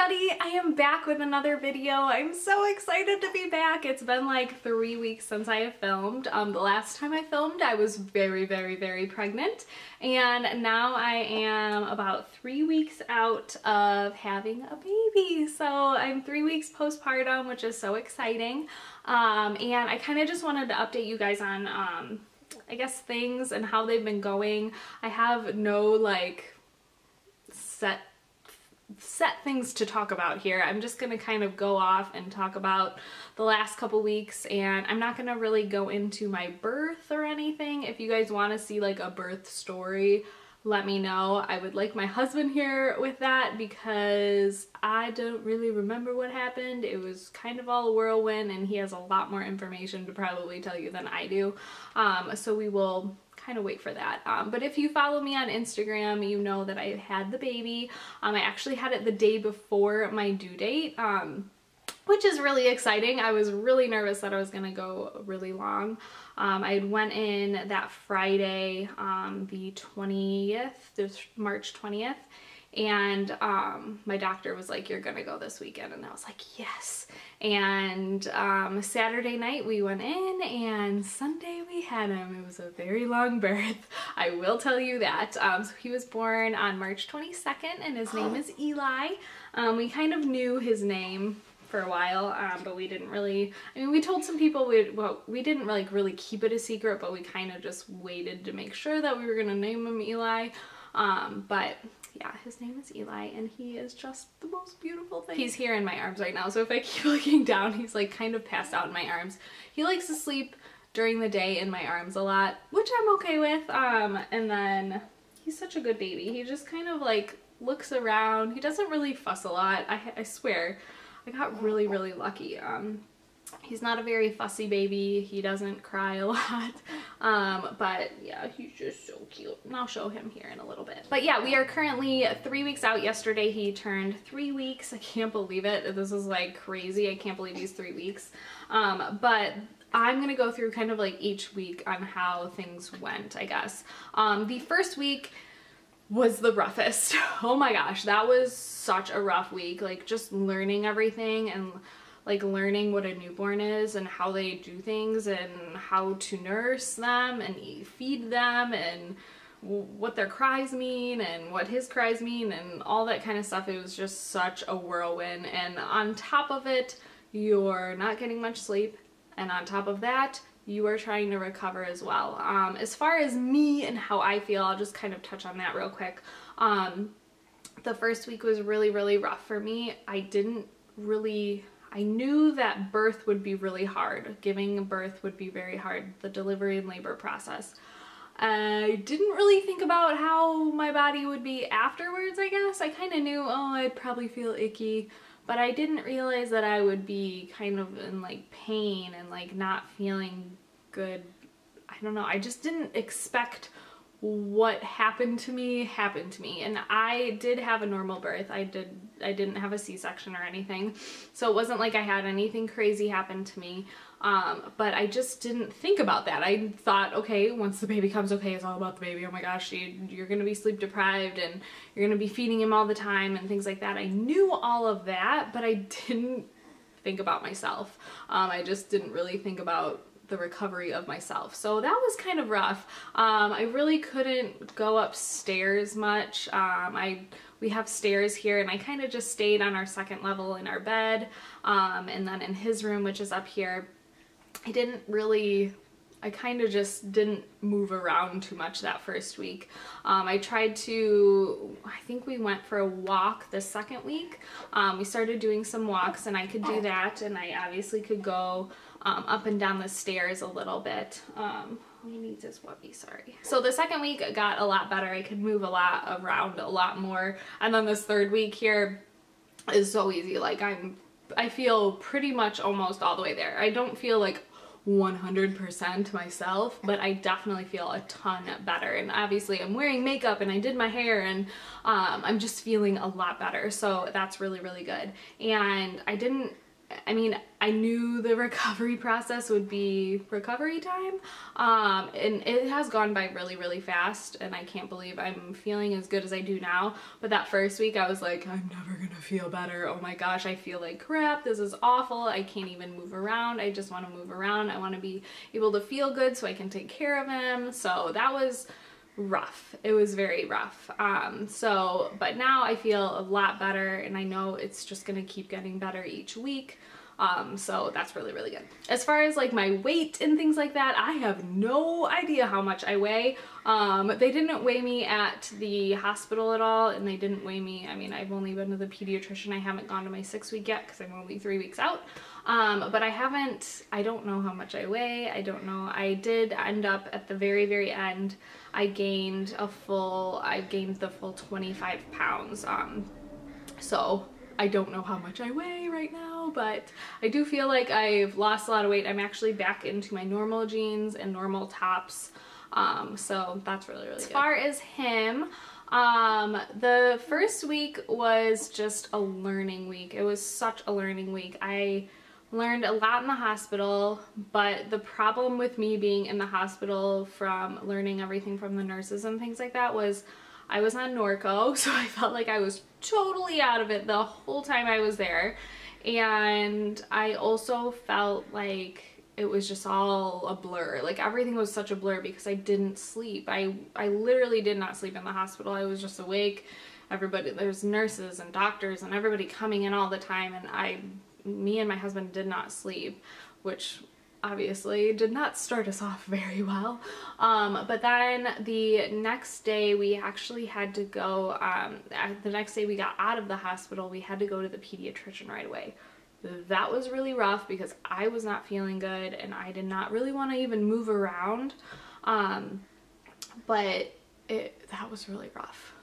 everybody, I am back with another video. I'm so excited to be back. It's been like 3 weeks since I have filmed. The last time I filmed I was very pregnant, and now I am about 3 weeks out of having a baby. So I'm 3 weeks postpartum, which is so exciting. And I kind of just wanted to update you guys on I guess things and how they've been going. I have no like set things to talk about here. I'm just gonna kind of go off and talk about the last couple weeks, and I'm not gonna really go into my birth or anything. If you guys want to see like a birth story, let me know. I would like my husband here with that because I don't really remember what happened. It was kind of all a whirlwind, and he has a lot more information to probably tell you than I do. So we will kind of wait for that. But if you follow me on Instagram, you know that I had the baby. I actually had it the day before my due date, which is really exciting. I was really nervous that I was gonna go really long. I went in that Friday, the 20th, March 20th, and my doctor was like, you're gonna go this weekend, and I was like, yes. And Saturday night we went in, and Sunday we had him. It was a very long birth, I will tell you that. So he was born on March 22nd, and his name is Eli. We kind of knew his name for a while, but we didn't really, I mean, we told some people, we didn't like really keep it a secret, but we kind of just waited to make sure that we were gonna name him Eli. But yeah, his name is Eli, and he is just the most beautiful thing. He's here in my arms right now, so if I keep looking down, he's like kind of passed out in my arms. He likes to sleep during the day in my arms a lot, which I'm okay with. And then he's such a good baby. He just kind of like looks around. He doesn't really fuss a lot. I swear, I got really lucky. He's not a very fussy baby. He doesn't cry a lot. But yeah, he's just so cute. And I'll show him here in a little bit. But yeah, we are currently 3 weeks out. Yesterday he turned 3 weeks. I can't believe it. This is like crazy. I can't believe he's 3 weeks. But I'm gonna go through kind of like each week on how things went, I guess. The first week was the roughest. Oh my gosh, that was such a rough week. Like just learning everything and like learning what a newborn is and how they do things and how to nurse them and feed them and what their cries mean and what his cries mean and all that kind of stuff. It was just such a whirlwind, and on top of it, you're not getting much sleep, and on top of that, you are trying to recover as well. As far as me and how I feel, I'll just kind of touch on that real quick. The first week was really rough for me. I knew that birth would be really hard. Giving birth would be very hard, the delivery and labor process. I didn't really think about how my body would be afterwards, I guess. I kind of knew, oh, I'd probably feel icky, but I didn't realize that I would be kind of in like pain and like not feeling good. I don't know, I just didn't expect what happened to me, and I did have a normal birth. I didn't have a C-section or anything, so it wasn't like I had anything crazy happen to me. But I just didn't think about that. I thought, okay, once the baby comes, okay, it's all about the baby. Oh my gosh, you're gonna be sleep deprived and you're gonna be feeding him all the time and things like that. I knew all of that, but I didn't think about myself. I just didn't really think about the recovery of myself. So that was kind of rough. I really couldn't go upstairs much. We have stairs here, and I kind of just stayed on our second level in our bed, and then in his room, which is up here. I kind of just didn't move around too much that first week. I think we went for a walk the second week. We started doing some walks, and I could do that, and I obviously could go up and down the stairs a little bit. He needs his puppy, sorry. So the second week got a lot better. I could move around a lot more. And then this third week here is so easy. Like I feel pretty much almost all the way there. I don't feel like 100% myself, but I definitely feel a ton better. And obviously I'm wearing makeup and I did my hair, and I'm just feeling a lot better. So that's really good. And I didn't I mean, I knew the recovery process would be recovery time, and it has gone by really, really fast, and I can't believe I'm feeling as good as I do now. But that first week I was like, I'm never gonna feel better. Oh my gosh, I feel like crap. This is awful. I can't even move around. I just want to move around. I want to be able to feel good so I can take care of him. So that was rough. It was very rough. But now I feel a lot better, and I know it's just gonna keep getting better each week. So that's really, really good. As far as like my weight and things like that, I have no idea how much I weigh. They didn't weigh me at the hospital at all, and they didn't weigh me. I mean, I've only been to the pediatrician. I haven't gone to my 6 week yet because I'm only 3 weeks out. But I don't know how much I weigh. I don't know. I did end up at the very, very end. I gained the full 25 pounds. So I don't know how much I weigh right now, but I do feel like I've lost a lot of weight. I'm actually back into my normal jeans and normal tops. So that's really, really good. As far as him, the first week was just a learning week. It was such a learning week. I learned a lot in the hospital, but the problem with me being in the hospital from learning everything from the nurses and things like that was I was on Norco, so I felt like I was totally out of it the whole time I was there. And I also felt like it was just all a blur. Like everything was such a blur because I didn't sleep. I literally did not sleep in the hospital. I was just awake. Everybody, there's nurses and doctors and everybody coming in all the time, and me and my husband did not sleep, which obviously did not start us off very well. But then the next day we actually had to go, the next day we got out of the hospital, we had to go to the pediatrician right away. That was really rough because I was not feeling good and I did not really want to even move around. But that was really rough.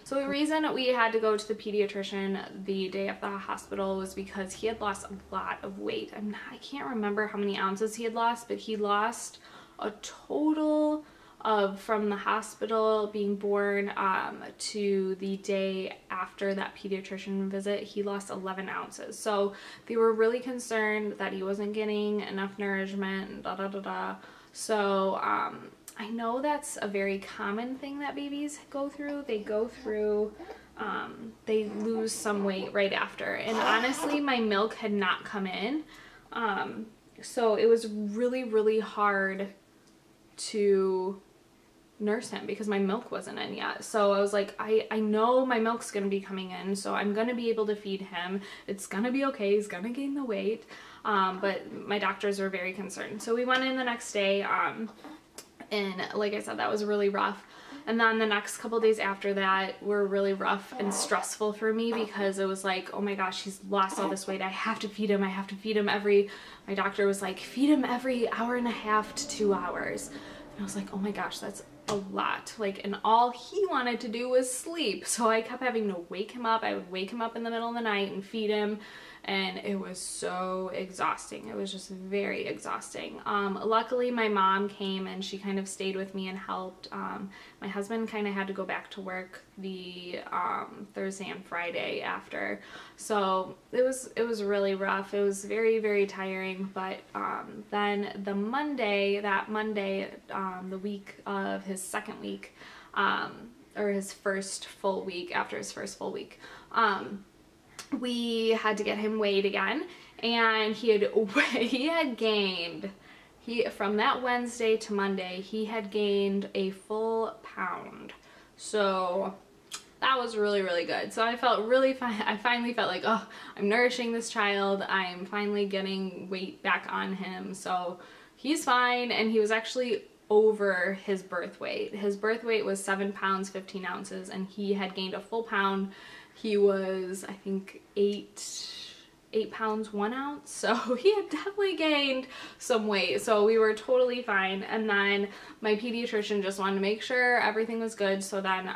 So the reason we had to go to the pediatrician the day of the hospital was because he had lost a lot of weight. I can't remember how many ounces he had lost, but he lost a total of, from the hospital being born to the day after that pediatrician visit, he lost 11 ounces. So they were really concerned that he wasn't getting enough nourishment and da da da da. So I know that's a very common thing that babies go through. They go through, they lose some weight right after. And honestly, my milk had not come in. So it was really, really hard to nurse him because my milk wasn't in yet. So I was like, I know my milk's gonna be coming in, so I'm gonna be able to feed him. It's gonna be okay. He's gonna gain the weight. But my doctors were very concerned. So we went in the next day. And like I said, that was really rough. And then the next couple days after that were really rough and stressful for me because it was like, oh my gosh, he's lost all this weight. I have to feed him. I have to feed him my doctor was like, feed him every hour and a half to 2 hours. And I was like, oh my gosh, that's a lot. Like, and all he wanted to do was sleep. So I kept having to wake him up. I would wake him up in the middle of the night and feed him. And it was so exhausting. It was just very exhausting. Luckily my mom came and she kind of stayed with me and helped. My husband kind of had to go back to work the Thursday and Friday after. So it was really rough. It was very, very tiring. But then the Monday, the week of his second week, or his first full week, after his first full week, we had to get him weighed again, and he had gained, from that Wednesday to Monday, he had gained a full pound. So that was really, really good. So I felt really fine. I finally felt like, oh, I'm nourishing this child. I'm finally getting weight back on him. So he's fine, and he was actually over his birth weight. His birth weight was 7 pounds 15 ounces, and he had gained a full pound. He was, I think, 8 pounds 1 ounce, so he had definitely gained some weight. So we were totally fine. And then my pediatrician just wanted to make sure everything was good. So then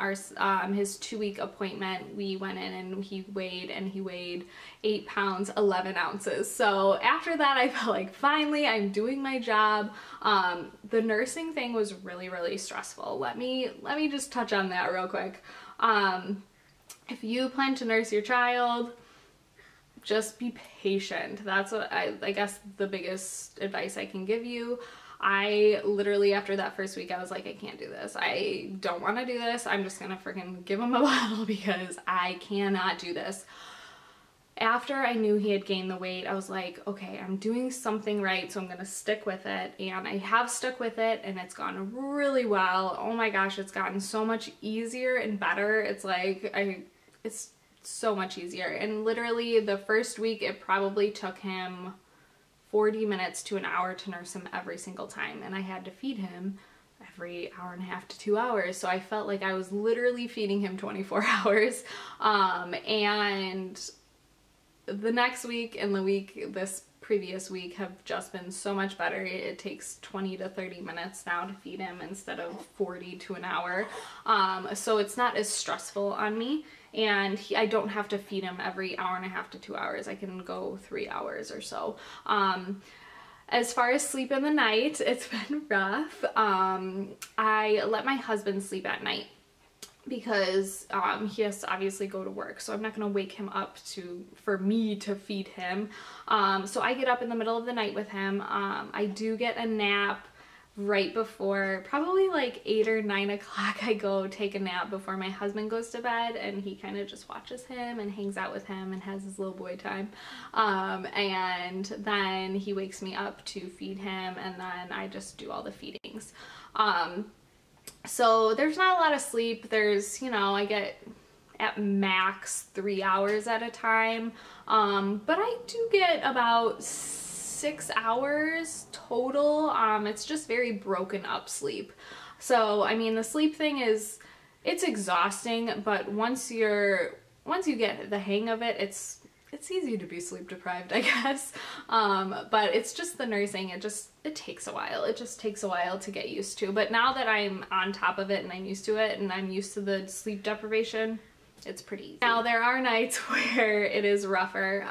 his 2-week appointment, we went in and he weighed 8 pounds 11 ounces. So after that, I felt like finally I'm doing my job. The nursing thing was really, really stressful. Let me just touch on that real quick. If you plan to nurse your child, just be patient. That's what I guess the biggest advice I can give you. I literally, after that first week, I was like, I can't do this. I don't want to do this. I'm just gonna freaking give him a bottle because I cannot do this. After I knew he had gained the weight, I was like, okay, I'm doing something right, so I'm gonna stick with it. And I have stuck with it, and it's gone really well. Oh my gosh, it's gotten so much easier and better. It's like, it's so much easier. And literally the first week, it probably took him 40 minutes to an hour to nurse him every single time, and I had to feed him every hour and a half to 2 hours, so I felt like I was literally feeding him 24 hours. And the next week and this previous week have just been so much better. It takes 20 to 30 minutes now to feed him instead of 40 to an hour, so it's not as stressful on me. And I don't have to feed him every hour and a half to 2 hours. I can go 3 hours or so. As far as sleep in the night, it's been rough. I let my husband sleep at night because he has to obviously go to work, so I'm not gonna wake him up for me to feed him. So I get up in the middle of the night with him. I do get a nap right before, probably like 8 or 9 o'clock. I go take a nap before my husband goes to bed, and he kind of just watches him and hangs out with him and has his little boy time. And then he wakes me up to feed him, and then I just do all the feedings. So there's not a lot of sleep. There's, you know, I get at max 3 hours at a time, but I do get about 6 hours total. It's just very broken up sleep. So I mean, the sleep thing it's exhausting, but once you get the hang of it, it's easy to be sleep deprived, I guess. But it's just the nursing. It takes a while. It just takes a while to get used to. But now that I'm on top of it and I'm used to it and I'm used to the sleep deprivation, it's pretty easy. Now there are nights where it is rougher.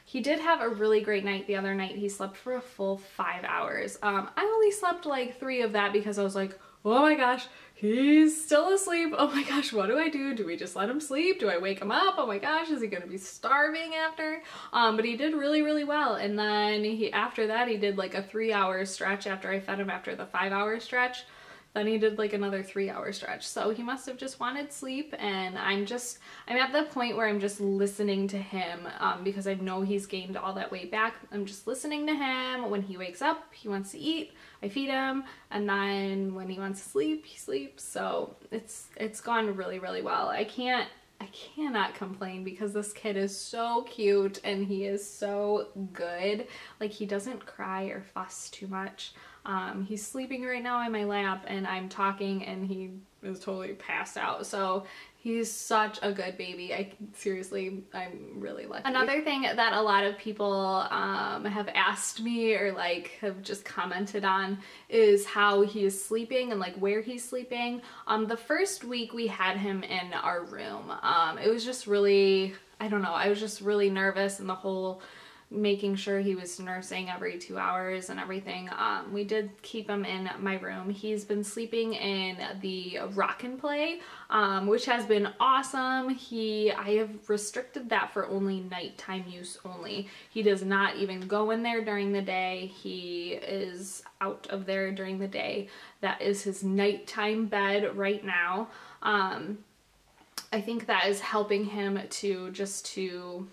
He did have a really great night the other night. He slept for a full 5 hours. I only slept like 3 of that because I was like, oh my gosh, he's still asleep. Oh my gosh, what do I do? Do we just let him sleep? Do I wake him up? Oh my gosh, is he gonna be starving after? But he did really, really well. And then after that, he did like a 3-hour stretch after I fed him after the 5-hour stretch. Then he did like another 3-hour stretch. So he must have just wanted sleep, and I'm at the point where I'm just listening to him because I know he's gained all that weight back. I'm just listening to him. When he wakes up, he wants to eat, I feed him, and then when he wants to sleep, he sleeps. So it's gone really, really well. I cannot complain because this kid is so cute and he is so good. Like, he doesn't cry or fuss too much. He's sleeping right now in my lap and I'm talking and he is totally passed out. So he's such a good baby. I'm really lucky. Another thing that a lot of people have asked me or like have just commented on is how he is sleeping and like where he's sleeping. The first week we had him in our room. It was just really, I don't know, I was just really nervous, and the whole making sure he was nursing every 2 hours and everything. We did keep him in my room. He's been sleeping in the rock and play, which has been awesome. I have restricted that for only nighttime use only. He does not even go in there during the day. He is out of there during the day. That is his nighttime bed right now. I think that is helping him to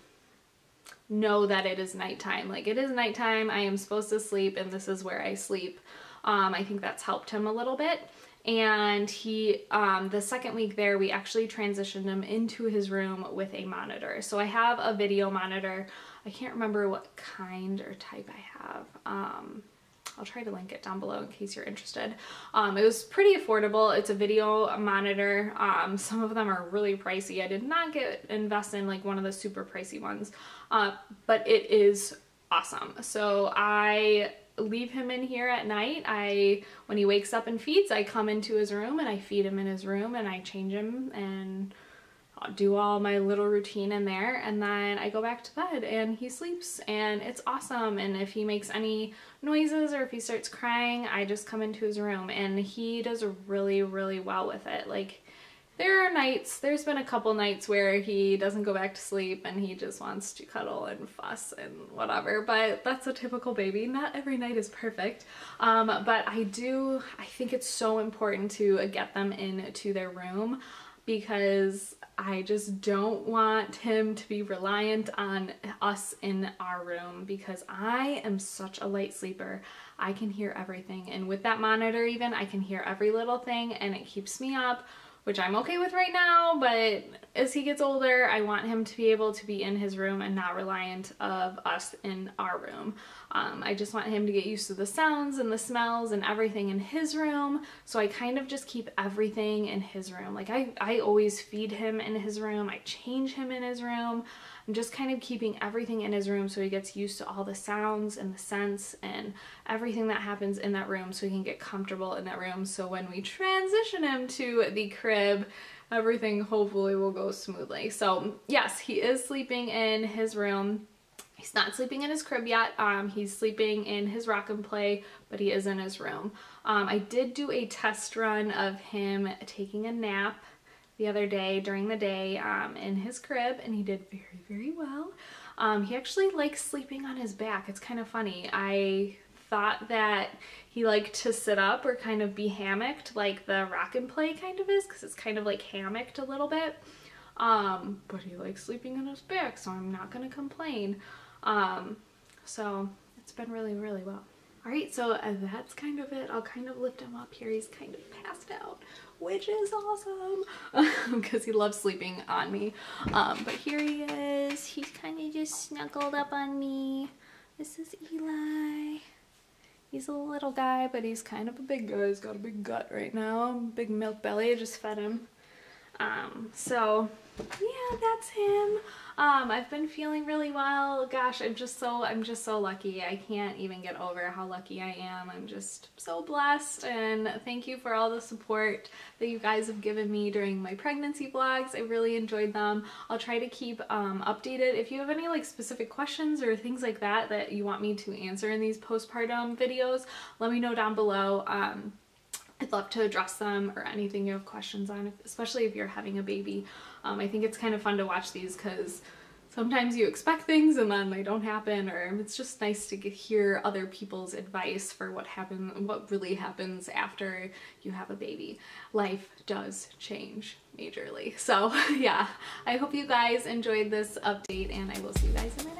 know that it is nighttime. Like, it is nighttime, I am supposed to sleep, and this is where I sleep. I think that's helped him a little bit. And he, the second week there, we actually transitioned him into his room with a monitor. So I have a video monitor. I can't remember what kind or type I have. I'll try to link it down below in case you're interested. It was pretty affordable. It's a video monitor. Some of them are really pricey. I did not invest in like one of the super pricey ones, but it is awesome. So I leave him in here at night. When he wakes up and feeds, I come into his room and I feed him in his room and I change him and I'll do all my little routine in there, and then I go back to bed and he sleeps, and it's awesome. And if he makes any noises or if he starts crying, I just come into his room and he does really, really well with it. Like, there are nights, there's been a couple nights where he doesn't go back to sleep and he just wants to cuddle and fuss and whatever, but that's a typical baby. Not every night is perfect, but I think it's so important to get them into their room, because I just don't want him to be reliant on us in our room, because I am such a light sleeper. I can hear everything, and with that monitor even, I can hear every little thing, and it keeps me up, which I'm okay with right now, but as he gets older, I want him to be able to be in his room and not reliant of us in our room. I just want him to get used to the sounds and the smells and everything in his room, so I kind of just keep everything in his room. Like I always feed him in his room, I change him in his room. I'm just kind of keeping everything in his room so he gets used to all the sounds and the scents and everything that happens in that room, so he can get comfortable in that room. So when we transition him to the crib, everything hopefully will go smoothly. So yes, he is sleeping in his room. He's not sleeping in his crib yet. He's sleeping in his rock and play, but he is in his room. I did do a test run of him taking a nap the other day during the day in his crib, and he did very, very well. He actually likes sleeping on his back. It's kind of funny. I thought that he liked to sit up or kind of be hammocked like the rock and play kind of is, because it's kind of like hammocked a little bit. But he likes sleeping on his back, so I'm not gonna complain. So it's been really, really well. Alright, so that's kind of it. I'll kind of lift him up here. He's kind of passed out, which is awesome because he loves sleeping on me. But here he is. He's kind of just snuggled up on me. This is Eli. He's a little guy, but he's kind of a big guy. He's got a big gut right now, big milk belly. I just fed him. So yeah, that's him. I've been feeling really well. Gosh, I'm just so lucky. I can't even get over how lucky I am. I'm just so blessed, and thank you for all the support that you guys have given me during my pregnancy vlogs. I really enjoyed them. I'll try to keep updated. If you have any like specific questions or things like that that you want me to answer in these postpartum videos, let me know down below. I'd love to address them, or anything you have questions on, especially if you're having a baby. I think it's kind of fun to watch these because sometimes you expect things and then they don't happen, or it's just nice to hear other people's advice for what really happens after you have a baby. Life does change majorly. So yeah, I hope you guys enjoyed this update, and I will see you guys in the next